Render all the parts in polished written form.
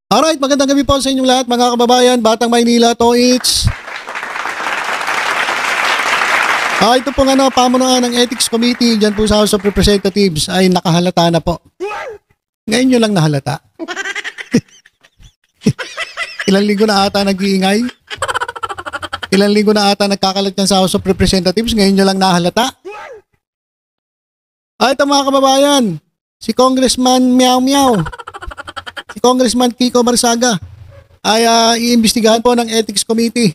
Alright, magandang gabi po sa inyong lahat mga kababayan, Batang Maynila, Toits. Ito pong pamunuan ng Ethics Committee dyan po sa House of Representatives ay nakahalata na po. Ngayon nyo lang nahalata. Ilang linggo na ata nag-iingay. Ilang linggo na ata nagkakalat yan sa House of Representatives, ngayon nyo lang nahalata. Ito mga kababayan, si Congressman Meow Meow, si Congressman Kiko Barsaga ay iimbestigahan po ng Ethics Committee.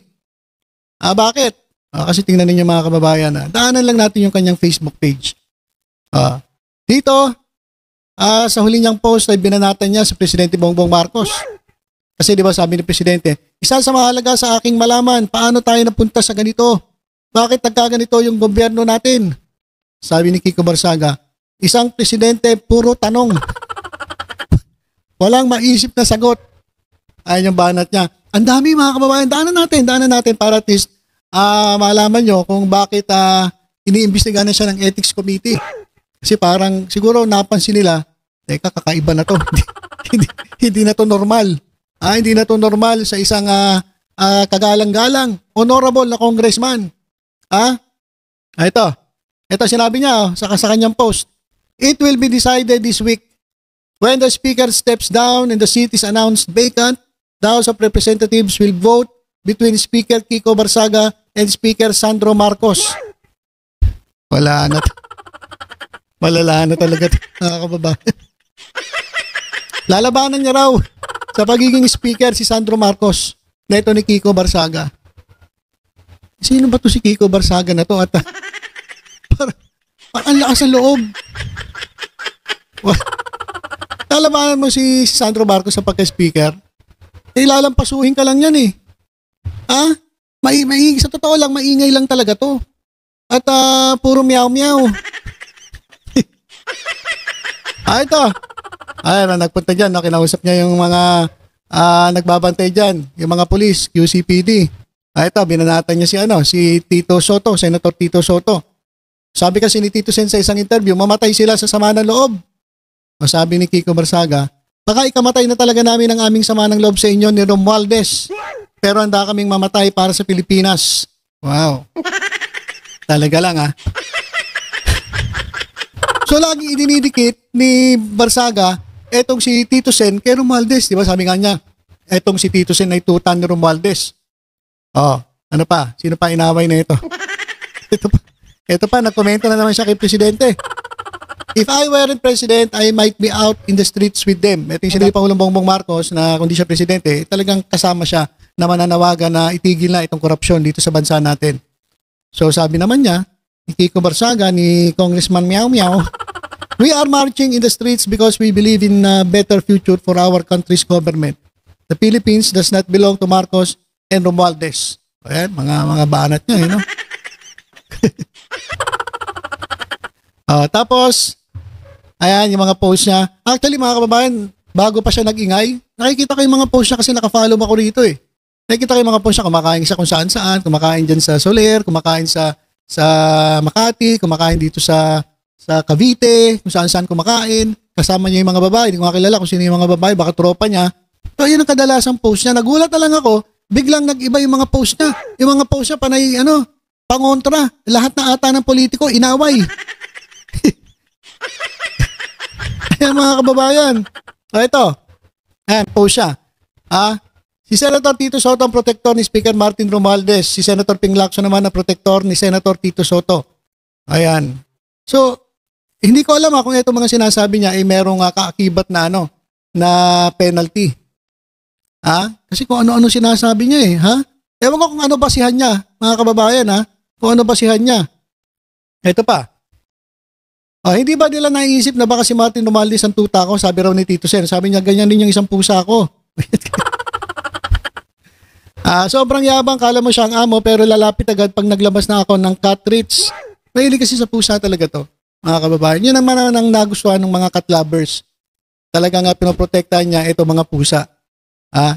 Bakit? Kasi tingnan ninyo mga kababayan, daanan lang natin yung kanyang Facebook page. Dito, sa huli niyang post ay binanatan niya sa Presidente Bongbong Marcos. Kasi di ba sabi ni Presidente, isa sa mahalaga sa aking malaman, paano tayo napunta sa ganito? Bakit nagkaganito yung gobyerno natin? Sabi ni Kiko Barsaga, isang presidente puro tanong. Walang maisip na sagot. Ayun yung banat niya. Ang dami mga kababayan, daanan natin para at least malaman nyo kung bakit iniimbestigahan na siya ng Ethics Committee. Kasi parang siguro napansin nila, teka, kakaiba na to. Hindi na to normal. Hindi na to normal sa isang kagalang-galang, honorable na congressman. Ito sinabi niya sa kanyang post. It will be decided this week. When the Speaker steps down and the seat is announced vacant, the House of Representatives will vote between Speaker Kiko Barsaga and Speaker Sandro Marcos. Wala na. Malala na talaga mga kababayan. Lalabanan niya raw sa pagiging Speaker si Sandro Marcos na ito ni Kiko Barsaga. Sino ba to si Kiko Barsaga na to? At parang ang lakas ng loob. Lalabanan mo si Sandro Marcos sa pagka-speaker, lalampasuhin ka lang yan eh. Sa totoo lang, maingay lang talaga to. At puro meow-meow. Ito. Nagpunta dyan, kinausap niya yung mga nagbabantay dyan, yung mga police, QCPD. Ito, binanatan niya si Tito Soto, Senator Tito Soto. Sabi kasi ni Tito Sen sa isang interview, mamatay sila sa sama ng loob. Sabi ni Kiko Barsaga, baka ikamatay na talaga namin ang aming sama ng loob sa inyo ni Romualdez. Pero handa kaming mamatay para sa Pilipinas. Wow. Talaga lang So lagi idinidikit ni Barsaga etong si Tito Sen kay Romualdez. Diba sabi nga niya, etong si Tito Sen ay tutan ni Romualdez. Ano pa? Sino pa inaway na ito? Ito pa, nagkomento na naman siya kay Presidente. If I weren't president, I might be out in the streets with them. Ito yung sinabi Pangulong Bongbong Marcos na kung di siya presidente, talagang kasama siya na mananawagan na itigil na itong korupsyon dito sa bansa natin. So sabi naman niya, ni Kiko Barsaga, ni Congressman Meow Meow, we are marching in the streets because we believe in a better future for our country's government. The Philippines does not belong to Marcos and Romualdez. Ayan, mga banat niya, no? Tapos, ayan, yung mga post niya. Actually, mga kababayan, bago pa siya nag-ingay, nakikita ko yung mga post niya kasi nakafollow ako rito eh. Nakikita ko yung mga post niya, kumakain siya kung saan-saan, kumakain dyan sa Soler, kumakain sa Makati, kumakain dito sa Cavite, kung saan-saan kumakain. Kasama niya yung mga babae, hindi ko makilala kung sino yung mga babae, baka tropa niya. So, yun ang kadalasang post niya. Nagulat na lang ako, biglang nag-iba yung mga post niya. Yung mga post niya, panay, pangontra. Lahat na ata ng politiko, inaway. Ayan mga kababayan. Ito. Ayan, post siya. Si Senator Tito Soto ang protector ni Speaker Martin Romualdez. Si Senator Ping Lacson naman ang protector ni Senator Tito Soto. Ayan. So, hindi ko alam kung itong mga sinasabi niya ay merong kaakibat na na penalty. Kasi kung ano-ano sinasabi niya Ewan ko kung ano basihan niya, mga kababayan Kung ano basihan niya. Ito pa. Hindi ba nila naiisip na baka si Martin Romualdez ang tuta ko? Sabi raw ni Tito Sen. Sabi niya, ganyan din yung isang pusa ko. Sobrang yabang, kala mo siya ang amo, pero lalapit agad pag naglabas na ako ng cat treats. Mahilig kasi sa pusa talaga to, mga kababayan. Yun naman ang nagustuhan ng mga cat lovers. Talaga nga pinoprotektahan niya ito mga pusa.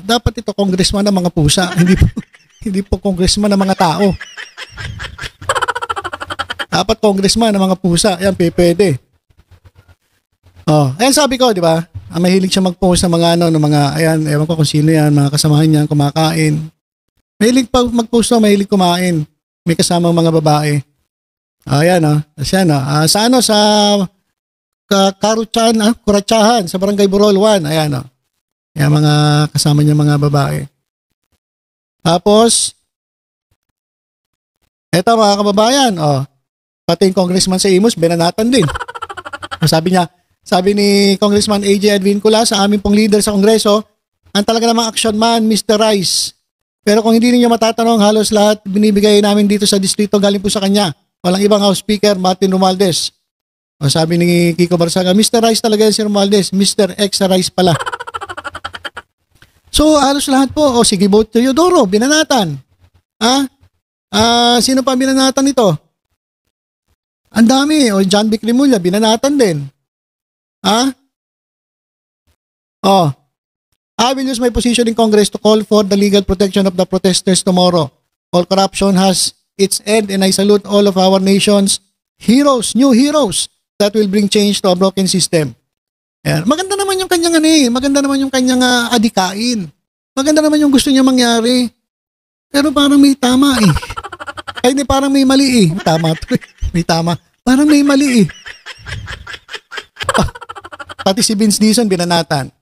Dapat ito congressman ng mga pusa, hindi po congressman ng mga tao. Dapat congressman ng mga pusa. Yan, pwede. Oh, ayan sabi ko, di ba? Mahilig siya mag-post ng mga ng mga, ayan, ewan ko kung sino yan, mga kasamahan niya, kumakain. Mahilig pa mag-post to, mahilig kumain. May kasamang mga babae. Ayan, Ayan, sa Kuratsahan, sa Barangay Burol 1. Ayan, Ayan, mga kasama niya mga babae. Tapos, eto mga kababayan, pati yung congressman sa Imus, binanatan din. Sabi ni Congressman AJ Advincula sa aming pong leader sa Kongreso, ang talaga namang action man, Mr. Rice. Pero kung hindi niyo matatanong, halos lahat binibigay namin dito sa distrito galing po sa kanya. Walang ibang House Speaker, Martin Romualdez. Sabi ni Kiko Barsaga, Mr. Rice talaga yan si Romualdez, Mr. X Rice pala. So, halos lahat po, sige, vote Teodoro, binanatan. Sino pa binanatan nito? Ang dami, John Vic Rimulya, binanatan din. I will use my position in Congress to call for the legal protection of the protesters tomorrow. All corruption has its end and I salute all of our nation's heroes, new heroes that will bring change to a broken system. Ayan. Maganda naman yung kanyang maganda naman yung kanyang adikain. Maganda naman yung gusto niya mangyari. Pero parang may tama Ay, hindi, parang may mali Tama to May tama. Parang may mali Pati si Vince Dizon binanatan.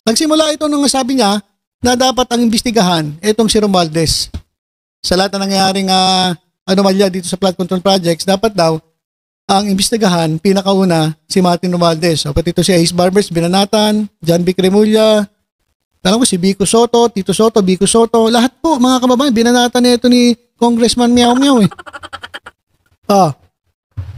Nagsimula ito nung sabi niya na dapat ang imbestigahan itong si Romualdez. Sa lahat na nangyayaring anomalya dito sa flood control projects, dapat daw ang imbestigahan pinakauna si Martin Romualdez. Pati ito si Ace Barbers binanatan, John Vic Rimulya, alam ko si Vico Soto, Tito Soto, Vico Soto, lahat po mga kababayan, binanatan na ito ni Congressman Meow Meow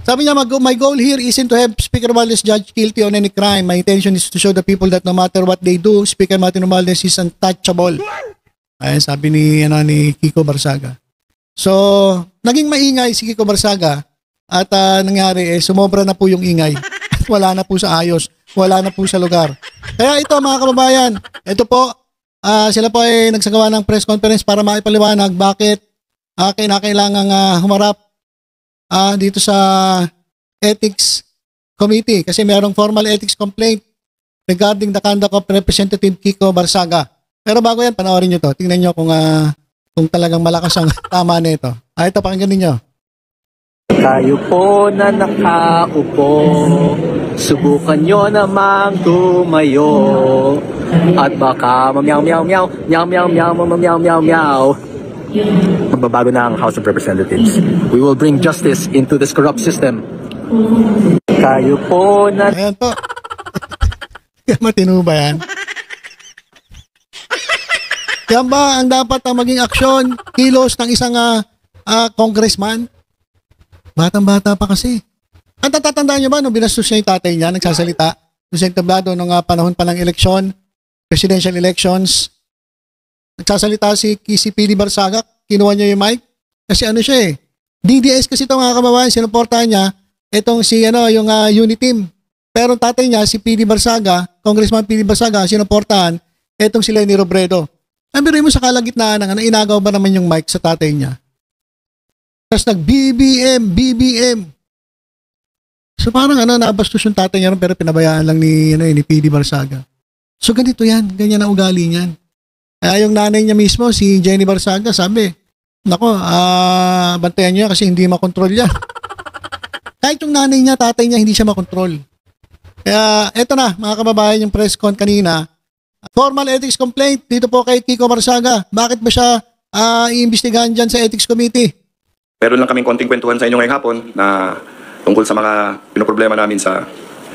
Sabi niya, my goal here isn't to have Speaker Romualdez judged guilty on any crime. My intention is to show the people that no matter what they do, Speaker Martin Romualdez is untouchable. Ayan, sabi ni Kiko Barsaga. So, naging maingay si Kiko Barsaga at nangyari, sumobra na po yung ingay. Wala na po sa ayos. Wala na po sa lugar. Kaya ito mga kababayan, ito po, sila po ay nagsagawa ng press conference para maipaliwanag bakit kailangang humarap dito sa Ethics Committee kasi mayroong formal ethics complaint regarding the conduct of Representative Kiko Barsaga. Pero bago yan, panoorin nyo to. Tingnan nyo kung talagang malakas ang tama nito. Ito, pakinggan ninyo. Tayo po na nakaupo, subukan nyo namang tumayo. At baka mamyaw meow meow, meow meow meow meow meow meow. Magbabago na ang House of Representatives. We will bring justice into this corrupt system. Tayo po na... Ayan po. Matino ba yan? Yan ba ang dapat maging aksyon, kilos ng isang congressman? Batang-bata pa kasi. Ang tatatandaan niyo ba nung binastos niya yung tatay niya, nagsasalita, sa entablado nung panahon pa ng eleksyon, presidential elections, nagsasalita si PD Barsaga, kinuha niya yung mic, kasi siya DDS kasi ito mga kababayan, sinuportahan niya, itong si yung unit team. Pero tatay niya, si PD Barsaga, Congressman PD Barsaga, sinuportahan, itong si Leni Robredo. Ang biruin mo sa kalagitnaan ng inagaw ba naman yung mic sa tatay niya? Tapos BBM. So parang nabastos yung tatay niya pero pinabayaan lang ni PD Barsaga. So ganito yan, ganyan ang ugali niyan. Kaya yung nanay niya mismo, si Jenny Barsaga, sabi, nako, bantayan niya kasi hindi makontrol yan. Kahit yung nanay niya, tatay niya, hindi siya makontrol. Kaya eto na, mga kababayan, yung press con kanina, formal ethics complaint dito po kay Kiko Barsaga. Bakit ba siya iimbestigahan dyan sa Ethics Committee? Meron lang kaming konting kwentuhan sa inyo ngayong hapon na tungkol sa mga pinoproblema namin sa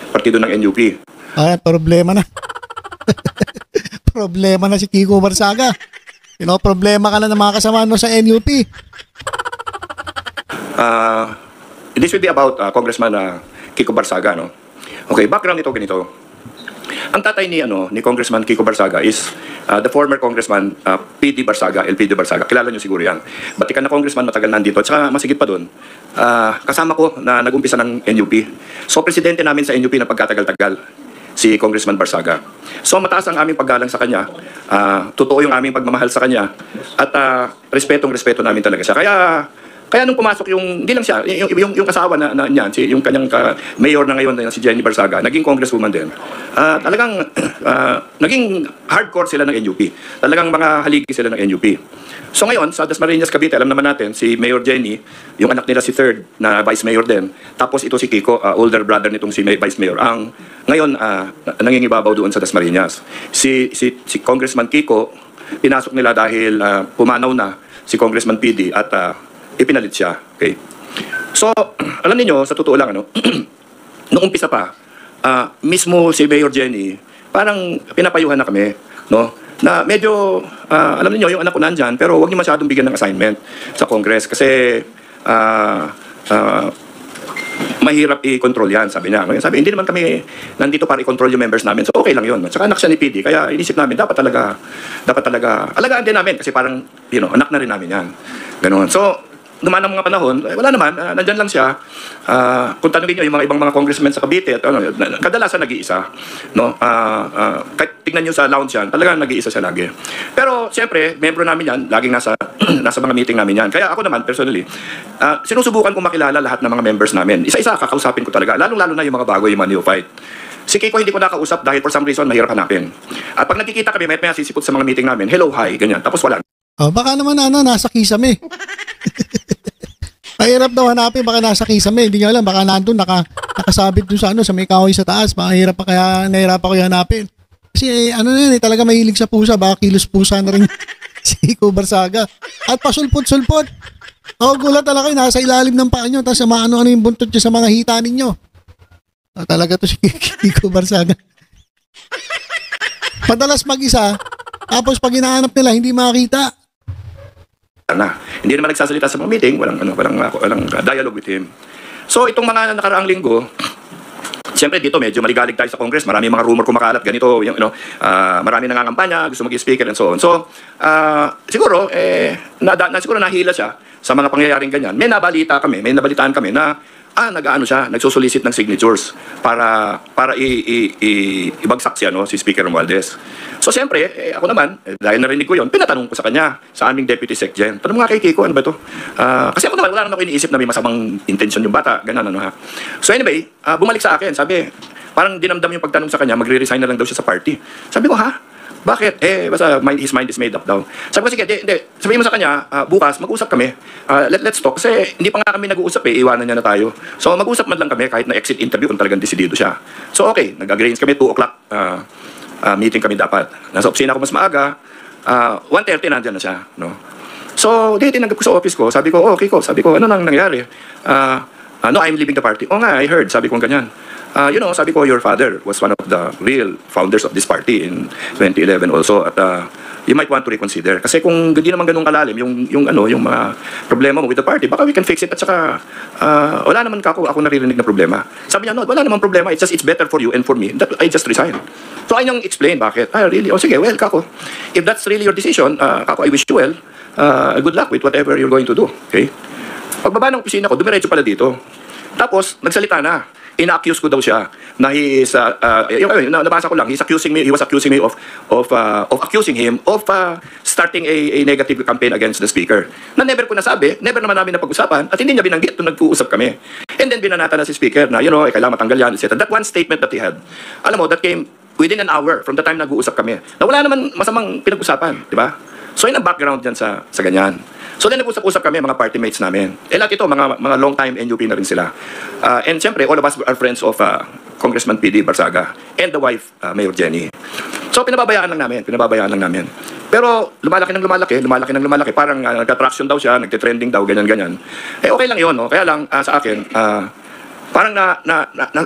partido ng NUP. Problema na. Problema na si Kiko Barsaga. Problema ka na ng mga kasama mo sa NUP. This will be about Congressman Kiko Barsaga, no? Okay, background nito ganito. Ang tatay ni Congressman Kiko Barsaga is the former Congressman PD Barsaga, LPD Barsaga. Kilala niyo siguro yan. Batikan na congressman, matagal nandito. At saka masigit pa doon, kasama ko na nag-umpisa ng NUP. So, presidente namin sa NUP na pagkatagal-tagal, si Congressman Barsaga. So, mataas ang aming paggalang sa kanya. Totoo yung aming pagmamahal sa kanya. At respetong-respeto namin talaga siya. Kaya, Kaya nung pumasok hindi lang siya, yung asawa na niyan, yung kanyang mayor na ngayon na si Jenny Barsaga, naging congresswoman din. Talagang naging hardcore sila ng NUP. Talagang mga haligi sila ng NUP. So ngayon, sa Dasmariñas, Cavite, alam naman natin, si Mayor Jenny, yung anak nila si third na Vice Mayor din. Tapos ito si Kiko, older brother nitong si Vice Mayor. Ngayon, nangingibabaw doon sa Dasmariñas. Si Congressman Kiko, pinasok nila dahil pumanaw na si Congressman PD at ipinalit siya. Okay? So, alam niyo sa totoo lang, noong umpisa pa, mismo si Mayor Jenny, parang pinapayuhan na kami, no? Na medyo, alam niyo yung anak ko nandyan, pero huwag niyo masyadong bigyan ng assignment sa Congress kasi mahirap i-control yan, sabi niya. Sabi, hindi naman kami nandito para i-control yung members namin. So okay lang yun. Tsaka anak siya ni PD, kaya inisip namin, dapat talaga, alagaan din namin kasi parang, anak na rin namin yan. Ganun. So, dumaan ang mga panahon, wala naman, nandyan lang siya. Kung tanongin niyo yung mga ibang mga congressmen sa Cavite, kadalasan nag-iisa. No? Kahit tignan niyo sa lounge yan, talagang nag-iisa siya lagi. Pero siyempre, membro namin yan, laging nasa mga meeting namin yan. Kaya ako naman, personally, sinusubukan kong makilala lahat ng mga members namin. Isa-isa, kakausapin ko talaga. Lalong-lalo na yung mga bago, yung mga neophyte. Si Kiko hindi ko nakausap dahil for some reason, mahirap hanapin. At pag nagkikita kami, may sisipot sa mga meeting namin, hello, hi, ganyan. Tapos wala. Baka naman nasa kisame. Mahirap daw hanapin, baka nasa kisame. Hindi nyo alam, baka nandun, nakasabit dun sa may kahoy sa taas. Mahirap pa kaya, nahirap pa kaya hanapin. Kasi talaga mahilig sa pusa, baka kilos pusa na rin si Kiko Barsaga. At pasulpot-sulpot. Gulat talaga kayo, nasa ilalim ng paa nyo, tapos ano yung buntot nyo sa mga hita ninyo. Talaga to si Kiko Barsaga. Madalas mag-isa, tapos pag hinahanap nila, hindi makakita. Hindi naman nagsasalita sa mga meeting, walang dialogue with him. So itong mga nakaraang linggo, siyempre dito medyo maligalig tayo sa Congress, marami mga rumor kumakalat, ganito, marami nangangampanya, gusto maging speaker and so on. So siguro, siguro nahila siya sa mga pangyayaring ganyan. May nabalitaan kami na nagsusolicit ng signatures para ibagsak siya, si Speaker Romualdez. So siyempre, ako naman, dahil narinig ko yon, pinatanong ko sa kanya, sa aming Deputy Secgen. Tanong nga kay Kiko, ano ba ito? Kasi ako naman, wala naman ako iniisip na may masamang intention yung bata, ganun, ha. So anyway, bumalik sa akin, sabi, parang dinamdam yung pagtanong sa kanya, magre-resign na lang daw siya sa party. Sabi ko, ha? Bakit? Basta his mind is made up daw. Sabi ko, sige, hindi. Sabihin mo sa kanya, bukas, mag-usap kami. Let's talk. Kasi hindi pa nga kami nag-uusap iwanan niya na tayo. So mag-usap man lang kami kahit na exit interview kung talagang desidido siya. So okay, nag-arrange kami 2 o'clock. Meeting kami dapat. Nasa opisina ko mas maaga. 1:30 nandyan na siya. No? So, tinanggap ko sa office ko. Sabi ko, Kiko, ano nang nangyari? No, I'm leaving the party. Nga, I heard. Sabi ko ganyan. Sabi ko, your father was one of the real founders of this party in 2011 also. At you might want to reconsider. Kasi kung hindi naman ganun kalalim, yung mga problema mo with the party, baka we can fix it. At saka, wala naman ako naririnig na problema. Sabi niya, no, wala naman problema. It's better for you and for me that I just resign. So, ayun yung explain bakit. Really? Sige, well, Kako, if that's really your decision, Kako, I wish you well. Good luck with whatever you're going to do. Okay? Pagbaba ng opisina ko, dumiretso pala dito. Tapos, nagsalita na. Ina-accuse ko daw siya na nabasa ko lang, he was accusing me of accusing him of starting a negative campaign against the speaker. Na never ko nasabi, never naman namin napag-usapan, at hindi niya binanggit nung nag-uusap kami. And then binanata na si speaker na, kailangan matanggal yan, etc. That one statement that he had, alam mo, that came within an hour from the time nag-uusap kami. Na wala naman masamang pinag-usapan, di ba? So yun ang background dyan sa ganyan. So then nag-usap-usap kami, mga party mates namin. Lahat ito, mga long time NUP na rin sila. And siyempre, all of us are friends of Congressman PD Barsaga and the wife, Mayor Jenny. So pinababayaan lang namin. Pero lumalaki ng lumalaki. Parang nagka-traction daw siya, nagte-trending daw, ganyan. Okay lang yun, no? Kaya lang sa akin, parang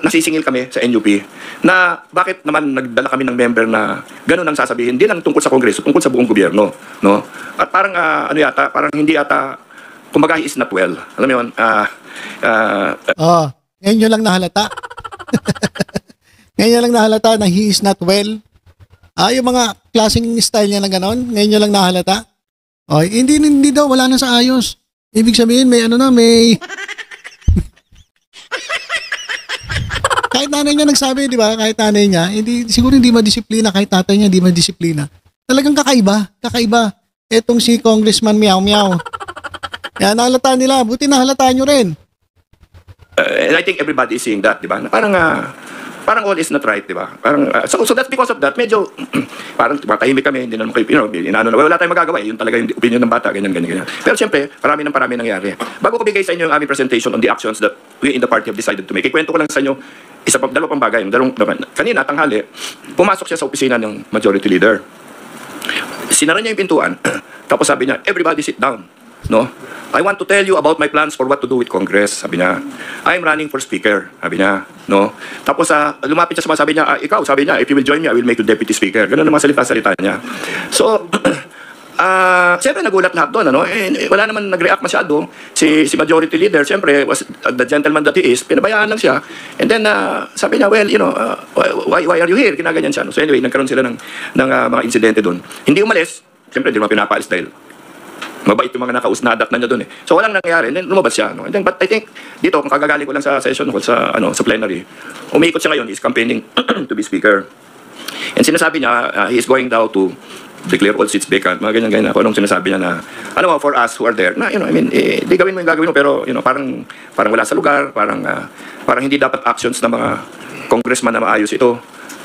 nasisingil kami sa NUP na bakit naman nagdala kami ng member na gano'n ang sasabihin, hindi lang tungkol sa Kongreso, tungkol sa buong gobyerno, no? At parang parang hindi yata, kumbaga he is not well. Alam mo yun? Ngayon nyo lang nahalata. Ngayon nyo lang nahalata na he is not well. Yung mga klaseng style niya na gano'n, ngayon nyo lang nahalata. Hindi daw, wala na sa ayos. Ibig sabihin, may kahit nanay niya nagsabi, di ba? Kahit nanay niya, siguro hindi madisiplina. Kahit tatay niya, hindi madisiplina. Talagang kakaiba. Etong si Congressman Meow Meow. Kaya nahalata nila. Buti nahalata nyo rin. And I think everybody is seeing that, di ba? Na parang all is not right, di ba? So that's because of that, medyo parang tahimik kami, hindi naman kayo, wala tayong magagawa, yun talaga yung opinion ng bata, ganyan. Pero siyempre, parami nangyari. Bago ko bigay sa inyo yung aming presentation on the actions that we in the party have decided to make, ikwento ko lang sa inyo, dalawa pang bagay. Kanina, tanghali, pumasok siya sa opisina ng majority leader. Sinara niya yung pintuan, tapos sabi niya, everybody sit down. No? I want to tell you about my plans for what to do with Congress. Sabi niya, I'm running for speaker. Sabi niya, no? Tapos lumapit siya sa mga, sabi niya, ikaw, sabi niya, if you will join me, I will make you deputy speaker. Ganun ang mga salita niya. So, siyempre nagulat lahat doon, ano? Wala naman nag-react masyado. Si majority leader, siyempre, was the gentleman that he is, pinabayaan lang siya. And then, sabi niya, well, why are you here? Kinaganyan siya. No? So anyway, nagkaroon sila ng mga insidente doon. Hindi umalis, siyempre, hindi naman pinapaalis dahil mabait yung mga nakausnadak na niya doon eh. So walang nangyari, and then lumabas siya. No? And then, but I think, dito, kung kagagaling ko lang sa session, sa plenary, umiikot siya ngayon, he's campaigning to be speaker. And sinasabi niya, he is going daw to declare all seats vacant, mga ganyan. Kung anong sinasabi niya na, for us who are there, na, di gawin mo yung gagawin mo, pero, parang wala sa lugar, parang hindi dapat actions ng mga congressman na maayos ito.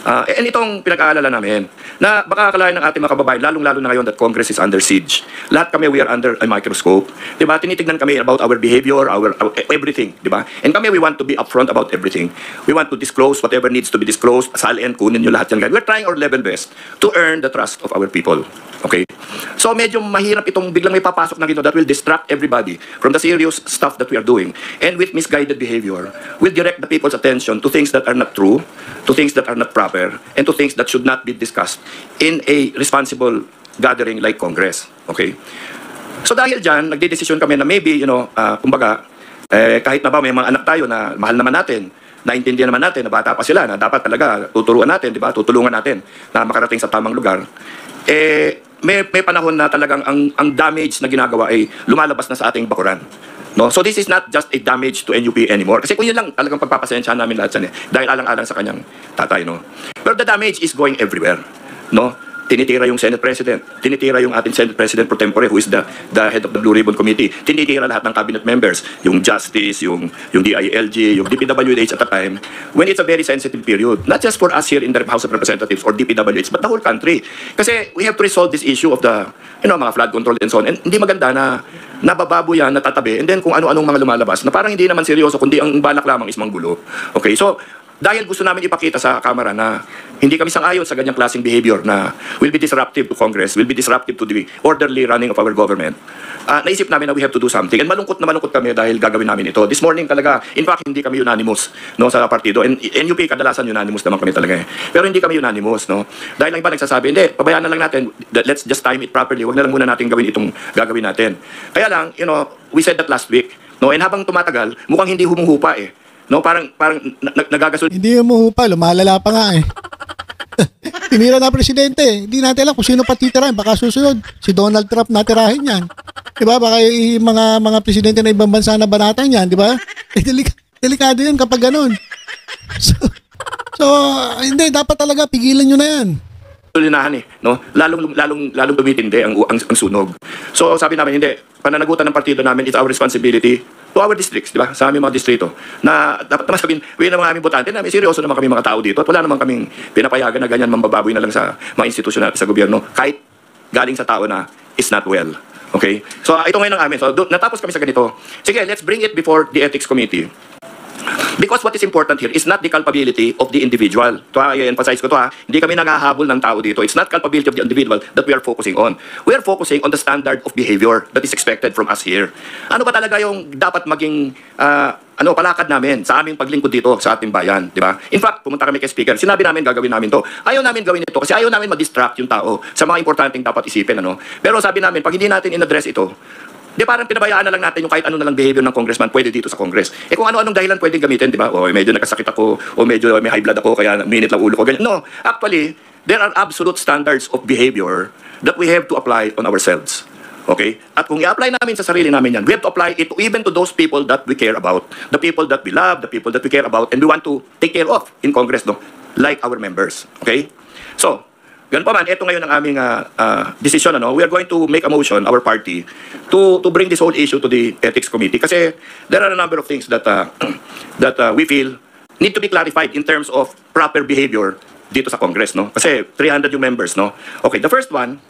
And itong pinag-aalala namin, na baka akalain ng ating mga kababayan, lalong-lalo na ngayon that Congress is under siege. Lahat kami, we are under a microscope. Diba? Tinitignan kami about our behavior, our everything. Diba? And kami, we want to be upfront about everything. We want to disclose whatever needs to be disclosed. Salin, kunin nyo lahat yan. We're trying our level best to earn the trust of our people. Okay? So medyo mahirap itong biglang may papasok na gito that will distract everybody from the serious stuff that we are doing. And with misguided behavior, will direct the people's attention to things that are not true, to things that are not proper, and to things that should not be discussed in a responsible gathering like Congress. Okay? So dahil dyan, nagdedesisyon kami na maybe, kumbaga, kahit na ba may mga anak tayo na mahal naman natin, naintindihan naman natin na bata pa sila, na dapat talaga tuturuan natin, di ba? Tutulungan natin na makarating sa tamang lugar. May panahon na talagang ang damage na ginagawa ay lumalabas na sa ating bakuran. No? So this is not just a damage to NUP anymore. Kasi kung yun lang, talagang pagpapasensyahan namin lahat yan dahil alang-alang sa kanyang tatay. No? Pero the damage is going everywhere. No? Tinitira yung Senate President. Tinitira yung ating Senate President pro tempore who is the head of the Blue Ribbon Committee. Tinitira lahat ng cabinet members. Yung Justice, yung DILG, yung DPWH at the time. When it's a very sensitive period. Not just for us here in the House of Representatives or DPWH, but the whole country. Kasi we have to resolve this issue of the, mga flood control and so on. And hindi maganda na nabababo yan, natatabi. And then kung ano-anong mga lumalabas na parang hindi naman seryoso, kundi ang balak lamang is manggulo. Okay, so dahil gusto namin ipakita sa Kamara na hindi kami sang-ayon sa ganyang klaseng behavior na will be disruptive to Congress, will be disruptive to the orderly running of our government, naisip namin na we have to do something. And malungkot kami dahil gagawin namin ito. This morning talaga, in fact, hindi kami unanimous sa partido. And NUP, kadalasan unanimous naman kami talaga eh. Pero hindi kami unanimous. No? Dahil lang iba nagsasabi, hindi, pabayaan na lang natin, let's just time it properly. Huwag na lang muna natin gawin itong gagawin natin. Kaya lang, we said that last week. No? And habang tumatagal, mukhang hindi humuhupa eh. No, parang nagagasol. Hindi humuhupa, lumalala pa nga eh. Tinira na presidente. Hindi natin alam kung sino patitirahin. Baka susunod, si Donald Trump natirahin yan. Diba? Baka yung mga presidente na ibang bansa na banatan yan. Diba? Delikado yan kapag ganun. So, hindi. Dapat talaga pigilan nyo na yan. Linahan no? Lalong tumitindi ang sunog. So sabi namin, hindi, pananagutan ng partido namin, it's our responsibility to our districts, di ba? Sa aming mga distrito. Na dapat naman sabihin, ng mga aming botante, namin seryoso naman kami mga tao dito at wala naman kaming pinapayagan na ganyan mambababoy na lang sa mga institusyon natin sa gobyerno kahit galing sa tao na is not well. Okay? So ito ngayon ang amin. So natapos kami sa ganito. Sige, let's bring it before the Ethics Committee. Because what is important here is not the culpability of the individual. Ito i-emphasize ko ito hindi kami nanghahabol ng tao dito. It's not culpability of the individual that we are focusing on. We are focusing on the standard of behavior that is expected from us here. Ano ba talaga yung dapat maging palakad namin sa aming paglingkod dito sa ating bayan, di ba? In fact, pumunta kami kay Speaker, sinabi namin gagawin namin to. Ayaw namin gawin ito kasi ayaw namin ma-distract yung tao sa mga importanteng dapat isipin, Pero sabi namin, pag hindi natin in-address ito, di parang pinabayaan na lang natin yung kahit ano na lang behavior ng congressman pwede dito sa Congress. Kung ano-anong dahilan pwedeng gamitin, di ba? O medyo nagkasakit ako, o medyo may high blood ako, kaya minute lang ulo ko, ganyan. No, actually, there are absolute standards of behavior that we have to apply on ourselves. Okay? At kung i-apply namin sa sarili namin yan, we have to apply it even to those people that we care about, the people that we love, the people that we care about, and we want to take care of in Congress, like our members. Okay? So, Ganun pa man, ito ngayon ang aming decision. We are going to make a motion, our party, to bring this whole issue to the Ethics Committee. Kasi there are a number of things that we feel need to be clarified in terms of proper behavior dito sa Congress. No? Kasi 300 yung members. No? Okay, the first one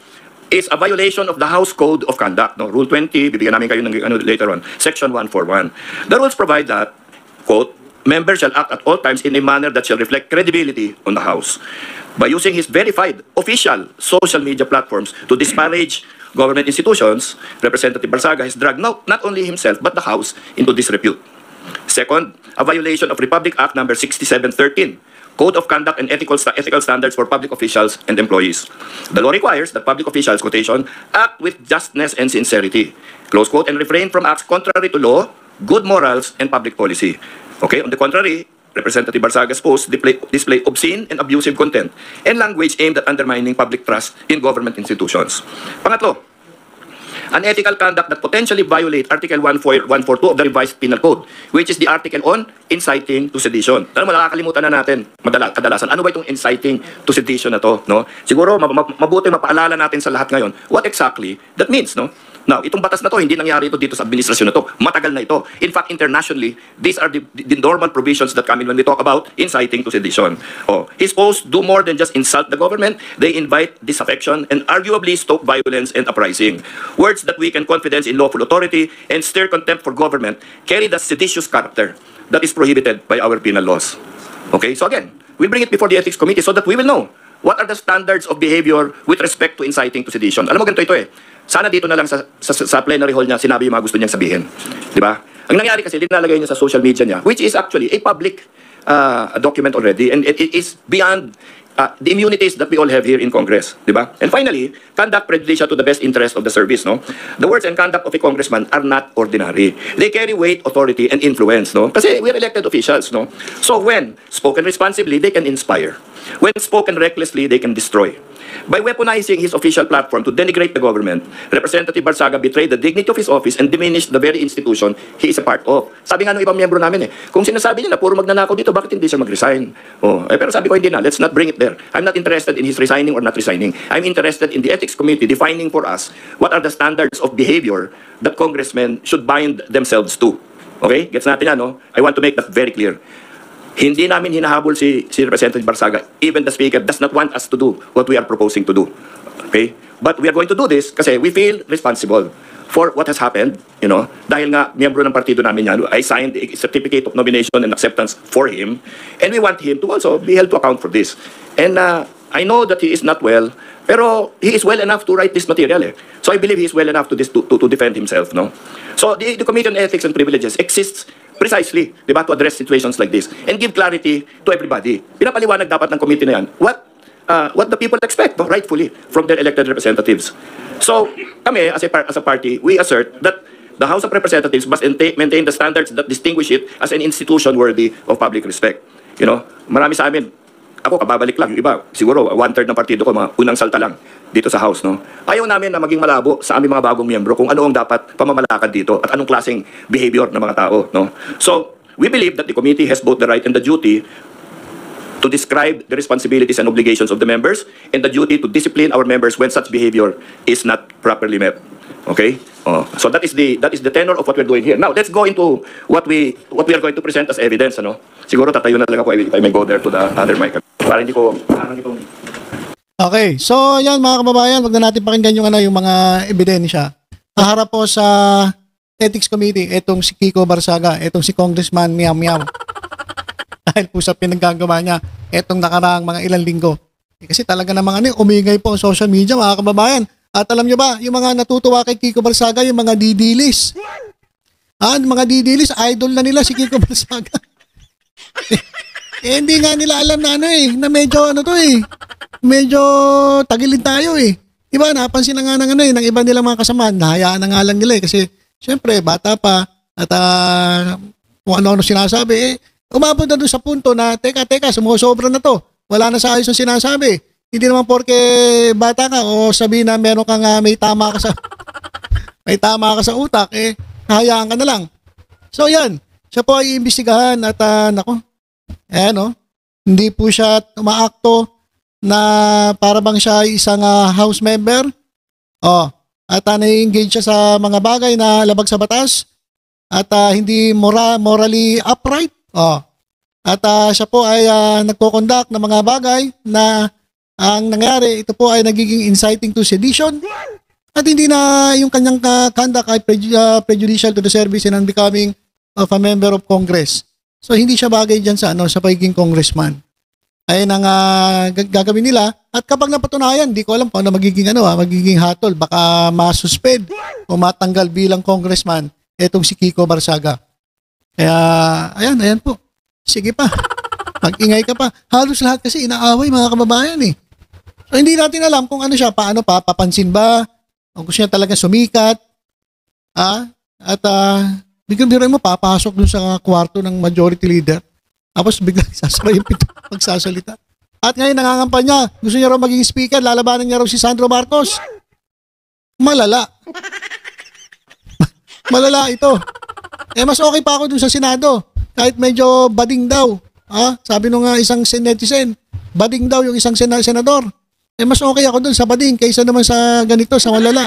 is a violation of the House Code of Conduct. No? Rule 20, bibigyan namin kayo ng later on, Section 141. The rules provide that, quote, members shall act at all times in a manner that shall reflect credibility on the House by using his verified official social media platforms to disparage government institutions. Representative Barsaga has dragged not only himself but the House into disrepute. Second, a violation of Republic Act number 6713, Code of Conduct and Ethical Standards for Public Officials and Employees. The law requires that public officials, quotation, act with justness and sincerity, close quote, and refrain from acts contrary to law, good morals, and public policy. Okay, on the contrary, Representative Barsaga's posts display obscene and abusive content and language aimed at undermining public trust in government institutions. Pangatlo, unethical conduct that potentially violate Article 142 of the Revised Penal Code, which is the article on inciting to sedition. Alam mo, nakakalimutan na natin kadalasan. Ano ba itong inciting to sedition na to? No? Siguro, mabuti mapaalala natin sa lahat ngayon what exactly that means. No? Now, itong batas na to, hindi nangyari ito dito sa administrasyon na to. Matagal na ito. In fact, internationally, these are the normal provisions that come in when we talk about inciting to sedition. His posts do more than just insult the government. They invite disaffection and arguably stoke violence and uprising. Words that weaken confidence in lawful authority and stir contempt for government carry the seditious character that is prohibited by our penal laws. Okay, so again, we'll bring it before the Ethics Committee so that we will know what are the standards of behavior with respect to inciting to sedition. Alam mo, ganito ito eh. Sana dito na lang sa plenary hall niya sinabi yung mga gusto niyang sabihin. Di ba? Ang nangyari kasi, dinalagay niya sa social media niya, which is actually a public document already, and it is beyond the immunities that we all have here in Congress. Di ba? And finally, conduct prejudicial to the best interest of the service. No? The words and conduct of a congressman are not ordinary. They carry weight, authority, and influence. No? Kasi we're elected officials. No? So when spoken responsibly, they can inspire. When spoken recklessly, they can destroy. By weaponizing his official platform to denigrate the government, Representative Barsaga betrayed the dignity of his office and diminished the very institution he is a part of. Sabi nga ng ibang miyembro namin kung sinasabi niya na puro magnanakaw dito, bakit hindi siya mag-resign? Pero sabi ko hindi na, let's not bring it there. I'm not interested in his resigning or not resigning. I'm interested in the Ethics Committee defining for us what are the standards of behavior that congressmen should bind themselves to. Okay? Gets natin yan, no? I want to make that very clear. Hindi namin hinahabol si Representative Barsaga. Even the Speaker does not want us to do what we are proposing to do. Okay? But we are going to do this kasi we feel responsible for what has happened, dahil nga miyembro ng partido namin yan. I signed a certificate of nomination and acceptance for him, and we want him to also be held to account for this. And I know that he is not well, pero he is well enough to write this material. So I believe he is well enough to defend himself. No? So the Committee on Ethics and Privileges exists precisely, di ba, to address situations like this and give clarity to everybody. Pinapaliwanag dapat ng committee na yan what the people expect, rightfully, from their elected representatives. So, kami, as a party, we assert that the House of Representatives must maintain the standards that distinguish it as an institution worthy of public respect. Marami sa amin, ako kababalik lang, yung iba, siguro, 1/3 ng partido ko, mga unang salta lang dito sa House, no? Ayaw namin na maging malabo sa aming mga bagong miyembro kung ano ang dapat pamamalakad dito at anong klaseng behavior ng mga tao, no? So, we believe that the committee has both the right and the duty to describe the responsibilities and obligations of the members and the duty to discipline our members when such behavior is not properly met. Okay? So that is the tenor of what we're doing here. Now, let's go into what we are going to present as evidence, ano? Siguro tatayo na lang ako if I may go there to the other mic. Para hindi ko Okay, so yan mga kababayan, wag na natin pakinggan yung mga ebidensya. Kaharap po sa Ethics Committee, etong si Kiko Barsaga, etong si Congressman Miao Miao. Dahil po sa pinaggagawa niya, etong nakaraang mga ilang linggo. Kasi talaga namang umingay po ang social media mga kababayan. At alam nyo ba, yung mga natutuwa kay Kiko Barsaga, yung mga didilis. Mga didilis, idol na nila si Kiko Barsaga. Hindi nga nila alam na na medyo medyo tagilid tayo Diba, napansin na nga ng iba nilang mga kasama, nahayaan na nga lang nila kasi syempre, bata pa at kung ano-ano sinasabi, umabot na doon sa punto na, teka, sumusobra na to. Wala na sa ayos yung sinasabi. Hindi naman porke bata ka o sabihin na meron kang may tama ka sa utak, hahayaan ka na lang. So yan, siya po ay iimbestigahan at hindi po siya umaakto na para bang siya ay isang house member. At na-engage siya sa mga bagay na labag sa batas at hindi morally upright. At siya po ay nagko-conduct ng mga bagay na ang nangyari, ito po ay nagiging inciting to sedition at hindi na yung kanyang conduct ay prejudicial to the service and unbecoming of a member of Congress. So hindi siya bagay dyan sa pagiging congressman. Ayun ang gagawin nila. At kapag napatunayan, di ko alam kung ano magiging hatol. Baka masuspend o matanggal bilang congressman etong si Kiko Barsaga. Kaya, ayan po. Sige pa. Mag-ingay ka pa. Halos lahat kasi inaaway mga kababayan eh. So hindi natin alam kung ano siya, paano pa, papansin ba? O gusto niya talaga sumikat. At biglang mo, papasok dun sa kwarto ng majority leader. Tapos biglang sasara yung pito magsasalita. At ngayon nangangampanya, gusto niya raw maging speaker, lalabanan niya raw si Sandro Marcos. Malala. Malala ito. Mas okay pa ako dun sa Senado. Kahit medyo bading daw. Sabi nung isang netizen, bading daw yung isang senador. Mas okay ako dun sa bading kaysa naman sa ganito, sa malala.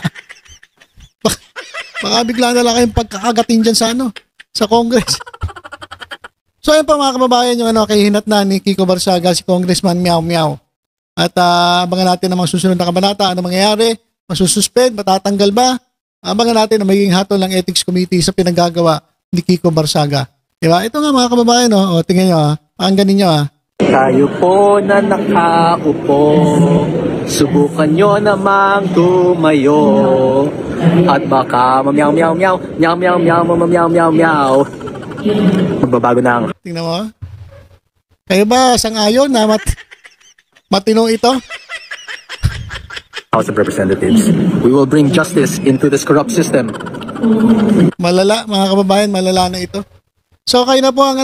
Baka bigla na lang kayong pagkakagatin dyan sa Congress. So ayun pa mga kababayan yung kahinat na ni Kiko Barsaga, si Congressman Meow Meow. At abangan natin ang mga susunod na kabanata. Ano mangyayari? Masususpend? Matatanggal ba? Abangan natin ang magiging hatol ng Ethics Committee sa pinagagawa ni Kiko Barsaga. Diba? Ito nga mga kababayan, tingnan nyo, pakinggan ninyo. Tayo po na nakaupo, subukan nyo namang tumayo. At baka mamyaw meow meow, meow meow meow meow meow meow. Magbabago na ang... Tingnan mo. Kayo ba sang-ayon na matino ito? House of Representatives, we will bring justice into this corrupt system. Malala, mga kababayan, malala na ito. So kayo na po ang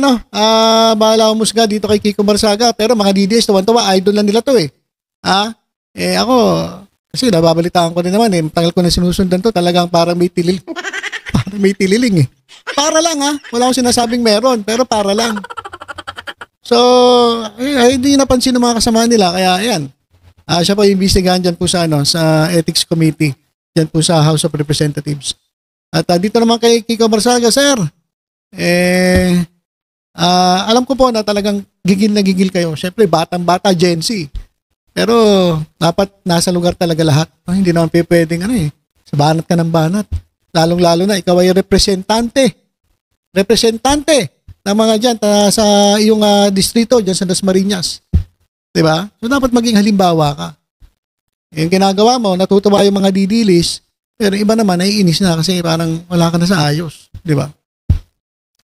bahala umusga dito kay Kiko Barsaga. Pero mga DDS, tuwan-tuwa, idol lang nila to eh. Ako, kasi nababalitaan ko din naman eh. Tagal ko na sinusundan to, talagang parang may tililing. Parang may tililing eh. Para lang wala akong sinasabing meron, pero para lang. So, hindi napansin ng mga kasama nila, kaya ayan. Siya po imbestigahan dyan po sa Ethics Committee, dyan po sa House of Representatives. At dito naman kay Kiko Barsaga, sir, alam ko po na talagang gigil na gigil kayo. Siyempre, batang-bata, Gen Z. Pero, dapat nasa lugar talaga lahat. Hindi naman pwedeng sa banat ka ng banat. Lalong-lalo na, ikaw ay representante ng mga dyan sa iyong distrito, dyan sa Dasmariñas. Diba? So, dapat maging halimbawa ka. Yung ginagawa mo, natutuwa yung mga didilis, pero iba naman, naiinis na kasi parang wala ka na sa ayos. Diba?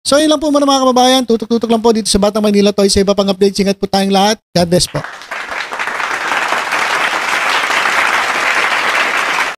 So, yun lang po muna mga kababayan. Tutok-tutok lang po dito sa Batang Manila Toys. Sa iba pang updates, ingat po tayong lahat. God bless po.